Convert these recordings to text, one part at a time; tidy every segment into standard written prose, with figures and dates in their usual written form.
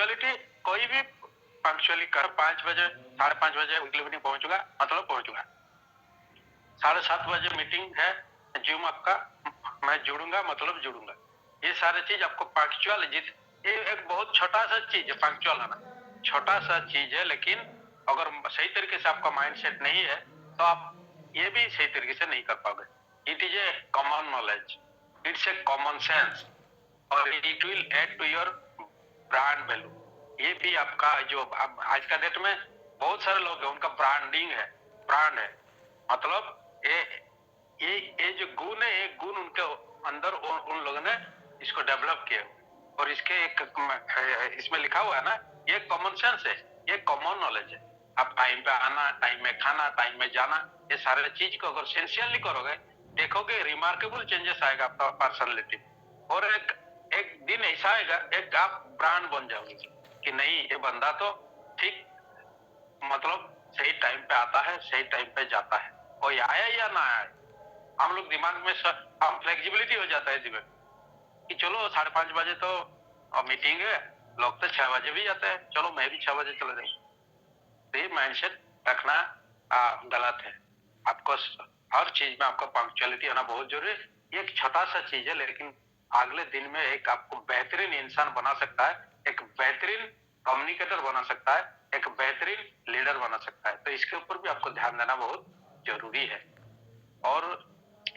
Punctuality कोई भी punctually कर 5 बजे 5:30 बजे मीटिंग पहुंचूंगा मतलब पहुंचूंगा। 7:30 बजे मीटिंग है जूम आपका, मैं जुड़ूंगा मतलब जुड़ूंगा। ये सारे चीज आपको पंक्चुअल ये एक बहुत छोटा सा चीज है पंक्चुअल आना, छोटा सा चीज है, लेकिन अगर सही तरीके से आपका माइंड सेट नहीं है तो आप ये भी सही तरीके से नहीं कर पाओगे। It is a common knowledge, it's a common sense और it will add to your brand value. ये भी आपका जो आज का डेट में बहुत सारे लोग हैं उनका ब्रांडिंग है, ब्रांड है, मतलब ये जो गुण है, ये गुण उनके अंदर उन लोगों ने इसको डेवलप किया और इसके एक इसमें लिखा हुआ है ना, ये कॉमन सेंस है, ये कॉमन नॉलेज है। आप टाइम पे आना, टाइम में खाना, टाइम में जाना, ये सारे चीज को अगर सिंसियरली करोगे देखोगे रिमार्केबल चेंजेस आएगा आपका पर्सनालिटी। और एक दिन ऐसा आएगा, एक आप ब्रांड बन जाओगे कि नहीं ये बंदा तो ठीक, मतलब सही टाइम पे आता है, सही टाइम पे जाता है, कोई आया या ना आया। हम लोग दिमाग में हम फ्लेक्सिबिलिटी हो जाता है दिमाग कि चलो 5:30 बजे तो मीटिंग है, लोग तो 6 बजे भी जाते हैं, चलो मैं भी 6 बजे चला जाऊंगा। तो ये माइंडसेट रखना गलत है। आपको हर चीज में आपको पंक्चुअलिटी होना बहुत जरूरी है। ये एक छोटा सा चीज है लेकिन अगले दिन में एक आपको बेहतरीन इंसान बना सकता है, एक बेहतरीन कम्युनिकेटर बना सकता है, एक बेहतरीन लीडर बना सकता है। तो इसके ऊपर भी आपको ध्यान देना बहुत जरूरी है। और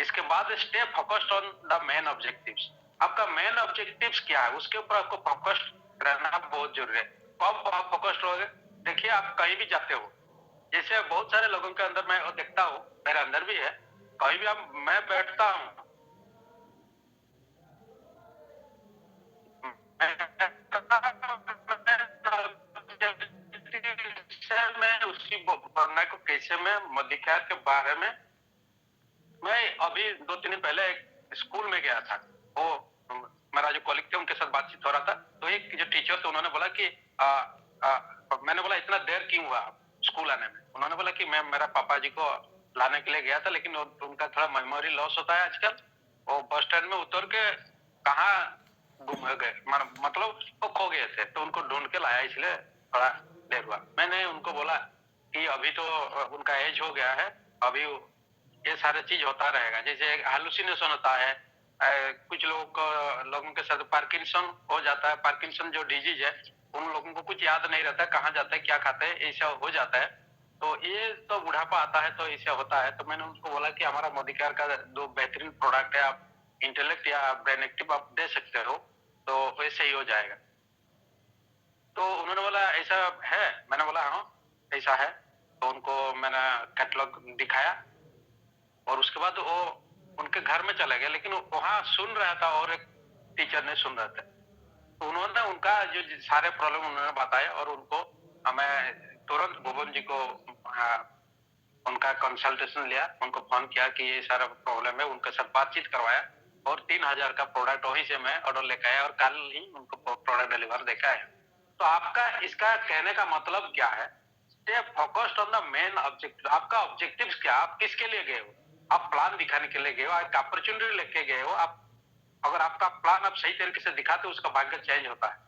इसके बाद stay focused on the main objectives. आपका मेन ऑब्जेक्टिव्स क्या है उसके ऊपर आपको फोकस्ड रहना बहुत जरूरी है। कब आप फोकस्ड रहोगे, देखिए आप कहीं भी जाते हो, जैसे बहुत सारे लोगों के अंदर मैं देखता हूँ, मेरे अंदर भी है, कहीं भी आप मैं बैठता हूँ मैं उसी वरना को कैसे मैं मधिकार के बारे में, मैं अभी 2-3 दिन पहले एक स्कूल में गया था, वो मेरा जो कॉलीग थे उनके साथ बातचीत हो रहा था, तो एक जो टीचर थे उन्होंने बोला कि मैंने बोला इतना देर क्यों हुआ स्कूल आने में। उन्होंने बोला कि मैं मेरा पापा जी को लाने के लिए गया था, लेकिन उनका थोड़ा मेमोरी लॉस होता है आजकल, वो बस स्टैंड में उतर के कहाँ गुम गए, मतलब वो खो गए थे, तो उनको ढूंढ के लाया, इसलिए थोड़ा देर हुआ। मैंने उनको बोला कि अभी तो उनका एज हो गया है, अभी ये सारे चीज होता रहेगा, जैसे हेलुसिनेशन होता है, कुछ लोगों के साथ पार्किंसन हो जाता है, पार्किंसन जो डिजीज है उन लोगों को कुछ याद नहीं रहता कहाँ जाता है क्या खाते हैं, ऐसा हो जाता है। तो ये तो बुढ़ापा आता है तो ऐसा होता है। तो मैंने उनको बोला कि हमारा मोदिकार का 2 बेहतरीन प्रोडक्ट है, आप इंटेलेक्ट या ब्रेन एक्टिव आप दे सकते हो, तो वैसे ही हो जाएगा। तो उन्होंने बोला ऐसा है, मैंने बोला हाँ ऐसा है। तो उनको मैंने कैटलॉग दिखाया और उसके बाद वो उनके घर में चला गया, लेकिन वहां सुन रहा था और एक टीचर ने सुन रहा था। तो उन्होंने उनका जो सारे प्रॉब्लम उन्होंने बताया और उनको हमें तुरंत भुवन जी को उनका कंसल्टेशन लिया, उनको फोन किया कि ये सारा प्रॉब्लम है, उनके साथ बातचीत करवाया और 3,000 का प्रोडक्ट वहीं से मैं ऑर्डर लेकर आया और कल ही उनको प्रोडक्ट डिलीवर देखा है। तो आपका इसका कहने का मतलब क्या है, stay focused on the main objective. आपका ऑब्जेक्टिव क्या, आप किसके लिए गए हो, आप प्लान दिखाने के लिए गए हो, एक अपॉर्चुनिटी लेके गए हो। आप अगर आपका प्लान आप सही तरीके से दिखाते हो उसका भाग्य चेंज होता है।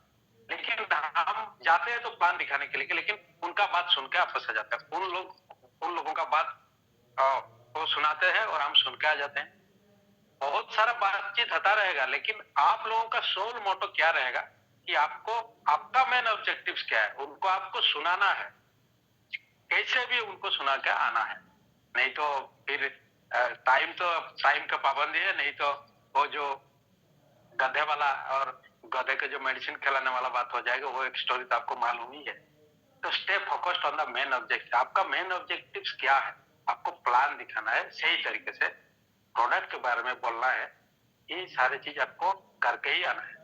लेकिन हम जाते हैं तो प्लान दिखाने के लिए, लेकिन उनका बात सुन के आप फंस जाते हैं। उन लोगों का बात वो सुनाते हैं और हम सुन के आ जाते हैं। बहुत सारा बातचीत होता रहेगा, लेकिन आप लोगों का सोल मोटो क्या रहेगा कि आपको आपका मेन ऑब्जेक्टिव क्या है, उनको आपको सुनाना है, कैसे भी उनको सुना के आना है। नहीं तो फिर टाइम का पाबंदी है, नहीं तो वो जो गधे वाला और गधे के जो मेडिसिन खिलाने वाला बात हो जाएगा, वो एक स्टोरी तो आपको मालूम ही है। तो stay focused on the main objective. आपका मेन ऑब्जेक्टिव क्या है, आपको प्लान दिखाना है, सही तरीके से प्रोडक्ट के बारे में बोलना है, ये सारी चीज आपको करके ही आना है।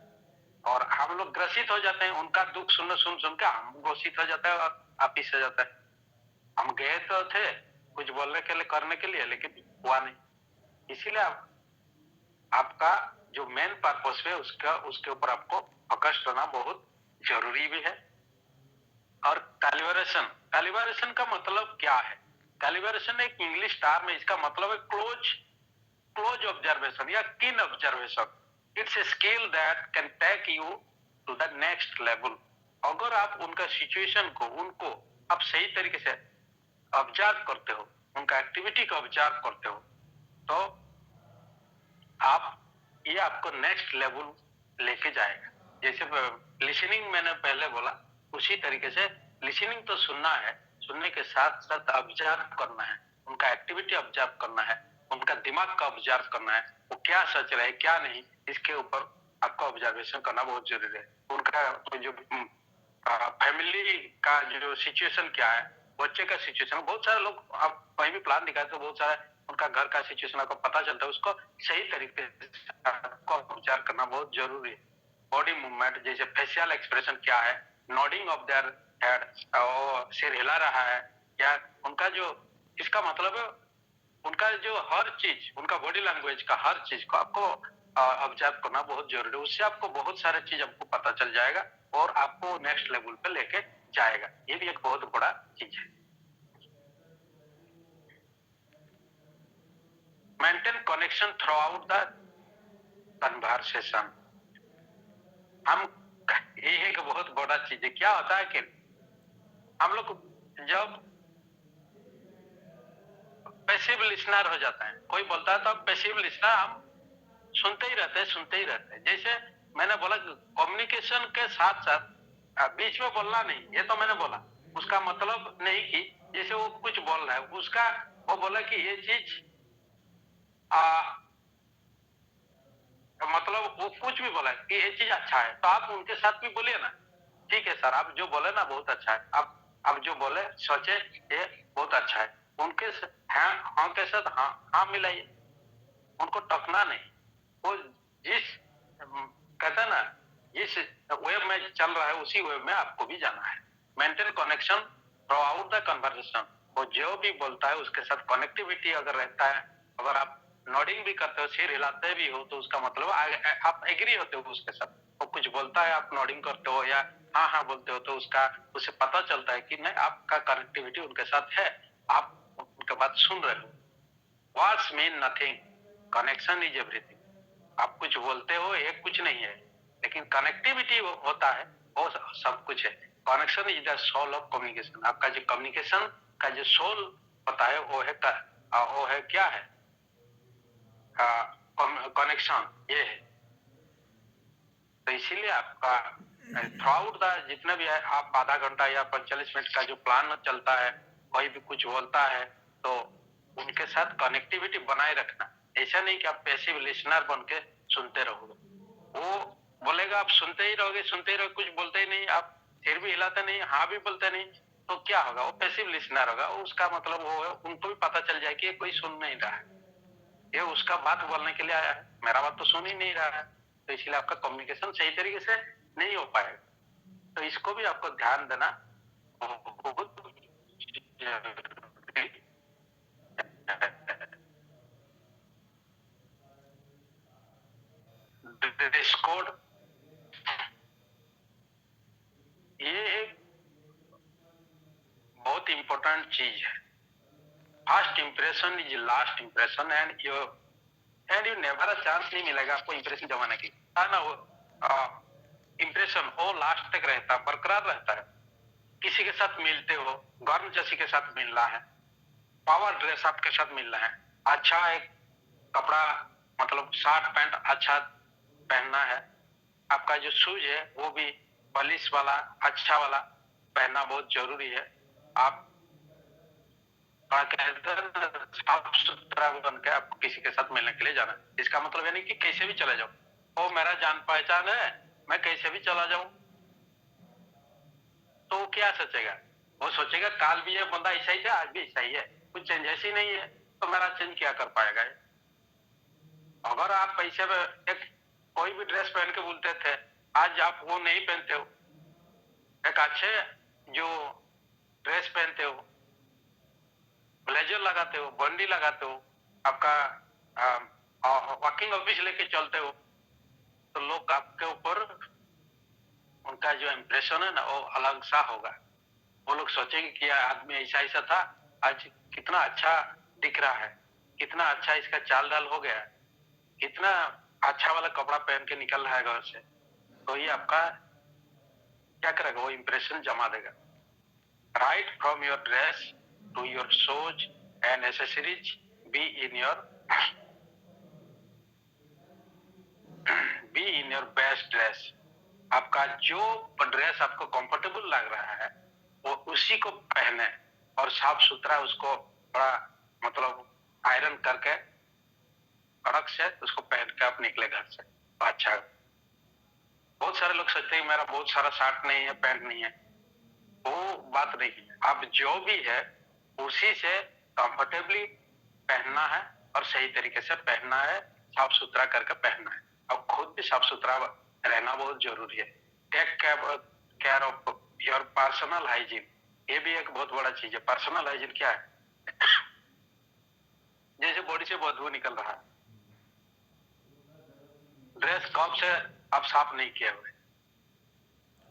और हम लोग ग्रसित हो जाते हैं, उनका दुख सुन सुन के हम ग्रसित हो जाता है और आप हो जाता है। हम गए तो थे कुछ बोलने के लिए करने के लिए, लेकिन हुआ नहीं। इसीलिए आपका जो मेन पर्पस है उसके ऊपर आपको फोकस करना बहुत जरूरी भी है। और कैलिब्रेशन, कैलिब्रेशन का मतलब क्या है, कैलिब्रेशन एक इंग्लिश टर्म है, इसका मतलब है क्लोज ऑब्जर्वेशन या keen observation. It's a skill that can take you to the next level अगर आप उनका सिचुएशन को, उनको आप सही तरीके से ऑब्जर्व करते हो, उनका एक्टिविटी को ऑब्जर्व करते हो, तो आप ये आपको नेक्स्ट लेवल लेके जाएगा। जैसे लिसनिंग मैंने पहले बोला, उसी तरीके से लिसनिंग तो सुनना है, सुनने के साथ साथ ऑब्जर्व करना है, उनका एक्टिविटी ऑब्जर्व करना है, उनका दिमाग का ऑब्जर्व करना है, वो क्या सोच रहे हैं क्या नहीं, इसके ऊपर आपको ऑब्जर्वेशन करना बहुत जरूरी है। उनका जो फैमिली का जो सिचुएशन क्या है, बच्चे का सिचुएशन, बहुत सारे लोग आप कहीं भी प्लान दिखाते तो बहुत सारा उनका घर का सिचुएशन आपको पता चलता है, उसको सही तरीके से आपको विचार करना बहुत जरूरी है। बॉडी मूवमेंट जैसे फेशियल एक्सप्रेशन क्या है, नॉडिंग ऑफ देयर हेड, और सिर हिला रहा है या उनका जो, इसका मतलब है उनका जो हर चीज, उनका बॉडी लैंग्वेज का हर चीज को आपको ऑब्जर्व करना बहुत जरूरी है। उससे आपको बहुत सारे चीज आपको पता चल जाएगा और आपको नेक्स्ट लेवल पे लेके जाएगा। ये भी एक बहुत बड़ा चीज है। Maintain connection through out the conversation. हम, ये एक बहुत बड़ा चीज है। क्या होता है कि हम लोग जब पैसिव लिसनर हो जाता है, कोई बोलता है तो हम पैसिव लिसनर, हम सुनते ही रहते हैं, सुनते ही रहते हैं। जैसे मैंने बोला कम्युनिकेशन के साथ साथ बीच में बोलना नहीं, ये तो मैंने बोला, उसका मतलब नहीं कि जैसे वो कुछ बोल रहा है उसका, वो बोला कि ये चीज मतलब वो कुछ भी बोला कि ये चीज अच्छा है, तो आप उनके साथ भी बोलिए ना, ठीक है सर आप जो बोले ना बहुत अच्छा है, आप जो बोले सोचे ये बहुत अच्छा है, उनके हाँ हाँ के साथ हाँ हाँ मिलाइए, उनको टकना नहीं। वो जिस कहते हैं ना, जिस वेब में चल रहा है उसी वेब में आपको भी जाना है। Maintain connection through out the conversation. वो जो भी बोलता है उसके साथ कनेक्टिविटी अगर रहता है, अगर आप नॉडिंग भी करते हो, सिर हिलाते भी हो, तो उसका मतलब आप एग्री होते हो उसके साथ। वो कुछ बोलता है आप नॉडिंग करते हो या हाँ हाँ बोलते हो, तो उसका उससे पता चलता है कि नहीं, आपका कनेक्टिविटी उनके साथ है, आप उनके बात सुन रहे हो। Words mean nothing, connection is everything. आप कुछ बोलते हो ये कुछ नहीं है, लेकिन कनेक्टिविटी होता है वो सब कुछ है। Connection is the soul of communication. आपका जो कम्युनिकेशन का जो सोल होता है वो है क्या है, कनेक्शन ये है। तो इसीलिए आपका थ्रू आउट द जितना भी है, आप आधा घंटा या 45 मिनट का जो प्लान चलता है, कोई भी कुछ बोलता है तो उनके साथ कनेक्टिविटी बनाए रखना। ऐसा नहीं कि आप पैसिव लिसनर बन के सुनते रहोगे, वो बोलेगा आप सुनते ही रहोगे, सुनते ही रहोगे, कुछ बोलते ही नहीं, आप सिर भी हिलाते नहीं, हाँ भी बोलते नहीं, तो क्या होगा, वो पैसिव लिसनर होगा। उसका मतलब वो है, उनको भी पता चल जाए कि ये कोई सुन नहीं रहा है, ये उसका बात बोलने के लिए आया है, मेरा बात तो सुन ही नहीं रहा है, तो इसलिए आपका कम्युनिकेशन सही तरीके से नहीं हो पाएगा। तो इसको भी आपको ध्यान देना बहुत ड्रेस कोड, ये एक बहुत इंपॉर्टेंट चीज है। First impression is last impression and you never a chance नहीं मिलेगा आपको इंप्रेशन जमाने की, है ना। वो इंप्रेशन वो लास्ट तक रहता है, बरकरार रहता है। किसी के साथ मिलते हो, गर्म जैसी के साथ मिलना है, पावर ड्रेस आपके साथ मिलना है, अच्छा एक कपड़ा, मतलब शर्ट पैंट अच्छा पहनना है, आपका जो शूज है वो भी पॉलिश वाला अच्छा वाला पहनना बहुत जरूरी है। आप साफ सुथरा बन के आपको किसी के साथ मिलने के लिए जाना है। इसका मतलब है नहीं कि कैसे भी चले जाओ, वो मेरा जान पहचान है, मैं कैसे भी चला जाऊं, तो वो क्या सोचेगा, वो सोचेगा काल भी ये बंदा ऐसा ही था, आज भी ऐसा ही है, कुछ चेंजेस ही नहीं है, तो मेरा चेंज क्या कर पाएगा ये। अगर आप पैसे में एक कोई भी ड्रेस पहन के बोलते थे, आज आप वो नहीं पहनते हो, एक अच्छे जो ड्रेस पहनते हो, ब्लेजर लगाते हो, बंडी लगाते हो, आपका वर्किंग ऑफिस लेके चलते हो, तो लोग आपके ऊपर, उनका जो इम्प्रेशन है ना वो अलग सा होगा। वो लोग सोचेंगे कि यह आदमी ऐसा ऐसा था, आज कितना अच्छा दिख रहा है, कितना अच्छा इसका चाल ढाल हो गया है, कितना अच्छा वाला कपड़ा पहन के निकल रहा है घर से। तो ये आपका क्या करेगा, वो इंप्रेशन जमा देगा। Right from your dress to your shoes and accessories be in your best dress. आपका जो ड्रेस आपको कंफर्टेबल लग रहा है वो उसी को पहने और साफ सुथरा उसको थोड़ा मतलब आयरन करके कड़क से उसको पहन के आप निकले घर से तो अच्छा। बहुत सारे लोग सोचते हैं मेरा बहुत सारा शर्ट नहीं है, पैंट नहीं है। वो बात नहीं है, आप जो भी है उसी से कंफर्टेबली पहनना है और सही तरीके से पहनना है, साफ सुथरा करके पहनना है और खुद भी साफ सुथरा रहना बहुत जरूरी है। Take care of your personal hygiene, ये भी एक बहुत बड़ा चीज है। पर्सनल हाइजीन क्या है? जैसे बॉडी से बदबू निकल रहा है, ड्रेस कब से आप साफ नहीं किए हुए,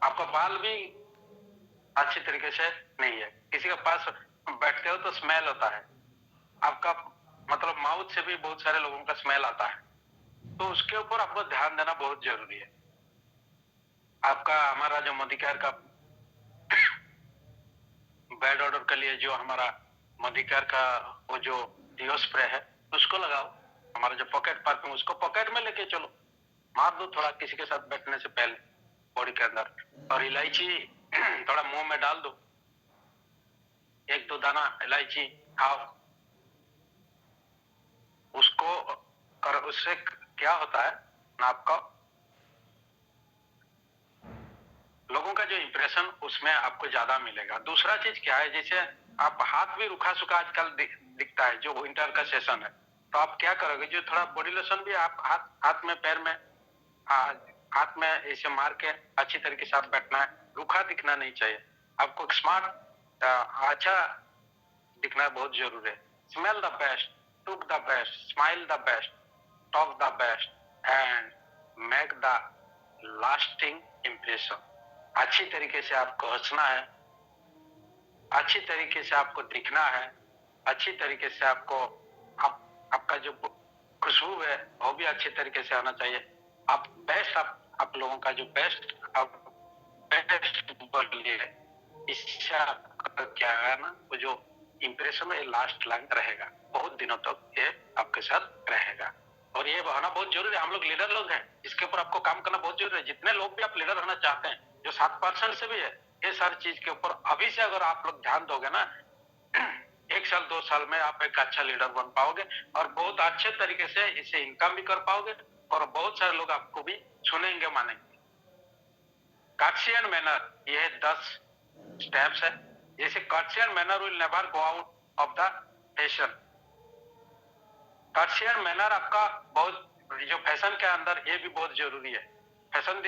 आपका बाल भी अच्छी तरीके से नहीं है, किसी के पास बैठते हो तो स्मेल होता है, आपका मतलब माउथ से भी बहुत सारे लोगों का स्मेल आता है, तो उसके ऊपर आपको ध्यान देना बहुत जरूरी है। आपका हमारा जो मोदिकेयर का बेड ऑर्डर के लिए जो हमारा मोदिकेयर का वो जो डिओ स्प्रे है उसको लगाओ। हमारा जो पॉकेट परफ्यूम उसको पॉकेट में लेके चलो, मार दो थोड़ा किसी के साथ बैठने से पहले बॉडी के अंदर। और इलायची थोड़ा मुंह में डाल दो, एक दो दाना इलायची खाओ उसको कर। उससे क्या होता है ना, आपका लोगों का जो इंप्रेशन उसमें आपको ज्यादा मिलेगा। दूसरा चीज क्या है, जैसे आप हाथ भी रुखा सुखा आजकल दिखता है, जो विंटर का सेशन है, तो आप क्या करोगे, जो थोड़ा बॉडी लोशन भी आप हाथ में पैर में हाथ में ऐसे मार के अच्छी तरीके से आप बैठना है। रुखा दिखना नहीं चाहिए, आपको स्मार्ट अच्छा दिखना बहुत जरूरी है। Smell the best, look the best, smile the best, talk the best and make the lasting impression. अच्छी तरीके से आपको हंसना है, अच्छी तरीके से आपको दिखना है, अच्छी तरीके से आपको आपका जो खुशबू है वो भी अच्छी तरीके से आना चाहिए। आप बेस्ट आप लोगों का जो बेस्ट आप बेस्ट बोलिए, इससे आपका क्या है ना, वो जो इंप्रेशन है लास्ट लाइन रहेगा, बहुत दिनों तक ये आपके साथ रहेगा। और ये होना बहुत जरूरी है। हम लोग लीडर लोग हैं, इसके ऊपर आपको काम करना बहुत जरूरी है। जितने लोग भी आप लीडर होना चाहते हैं, जो 7% से भी है, ये सारी चीज के ऊपर अभी से अगर आप लोग ध्यान दोगे ना, 1 साल 2 साल में आप एक अच्छा लीडर बन पाओगे और बहुत अच्छे तरीके से इसे इनकम भी कर पाओगे और बहुत सारे लोग आपको भी सुनेंगे मानेंगे। कर्टसी मैनर, ये 10 स्टेप्स है। जैसे courtesy manner will never go out of the fashion. Courtesy manner आपका बहुत जो फैशन के अंदर ये भी बहुत जरूरी है। फैशन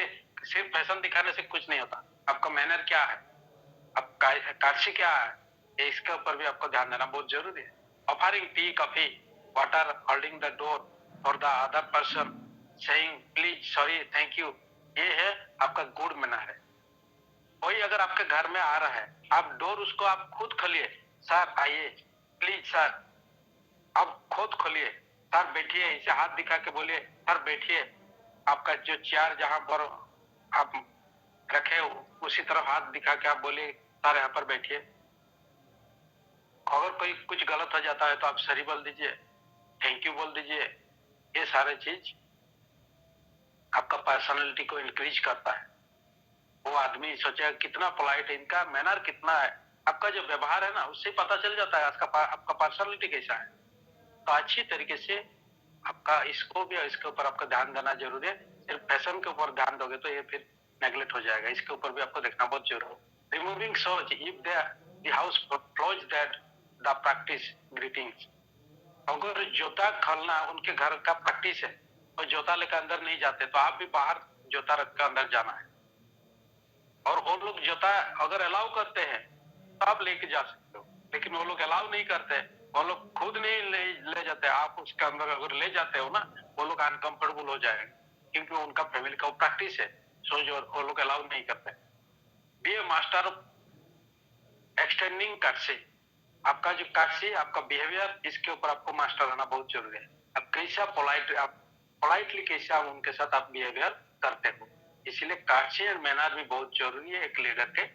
सिर्फ फैशन दिखाने से कुछ नहीं होता, आपका मैनर क्या है, आपका कर्टसी क्या है, इसके ऊपर भी आपको ध्यान देना बहुत जरूरी है। Offering tea coffee water, holding the door for the other person, saying please sorry thank you, ये है आपका गुड मैनर है। कोई अगर आपके घर में आ रहा है, आप डोर उसको आप खुद खोलिए, सर आइए, प्लीज सर, आप खुद खोलिए, सर बैठिए, इसे हाथ दिखा के बोलिए सर बैठिए। आपका जो चेयर जहां पर आप रखे उसी तरफ हाथ दिखा के आप बोलिए सर यहाँ पर बैठिए। अगर कोई कुछ गलत हो जाता है तो आप सॉरी बोल दीजिए, थैंक यू बोल दीजिए। ये सारे चीज आपका पर्सनालिटी को इंक्रीज करता है। वो आदमी सोचेगा कितना पोलाइट है, इनका मैनर कितना है। आपका जो व्यवहार है ना उससे पता चल जाता है आपका पर्सनालिटी कैसा है। तो अच्छी तरीके से आपका इसको भी इसके ऊपर आपका ध्यान देना जरूरी है। सिर्फ फैशन के ऊपर ध्यान दोगे तो ये फिर नेग्लेक्ट हो जाएगा, इसके ऊपर भी आपको देखना बहुत जरूरी है। रिमूविंग सोच if the house flows that the practice greetings. अगर जोता खोलना उनके घर का प्रैक्टिस है और जोता लेकर अंदर नहीं जाते, तो आप भी बाहर जोता रख कर अंदर जाना है। और वो लोग जोता अगर अलाउ करते हैं तो आप लेके जा सकते हो, लेकिन वो लोग अलाउ नहीं करते, वो लोग खुद नहीं ले जाते, आप उसके अंदर अगर ले जाते हो ना वो लोग अनकंफर्टेबल हो जाएंगे, क्योंकि उनका फैमिली का प्रैक्टिस है। सो जो वो लोग अलाउ नहीं करते। Be a master of extending courtesy. आपका जो कर्सी आपका बिहेवियर, इसके ऊपर आपको मास्टर रहना बहुत जरूरी है। आप कैसा पोलाइट, आप पोलाइटली कैसे आप उनके साथ आप बिहेवियर करते हो, इसीलिए कांची एंड मैनर भी बहुत जरूरी है एक लीडर के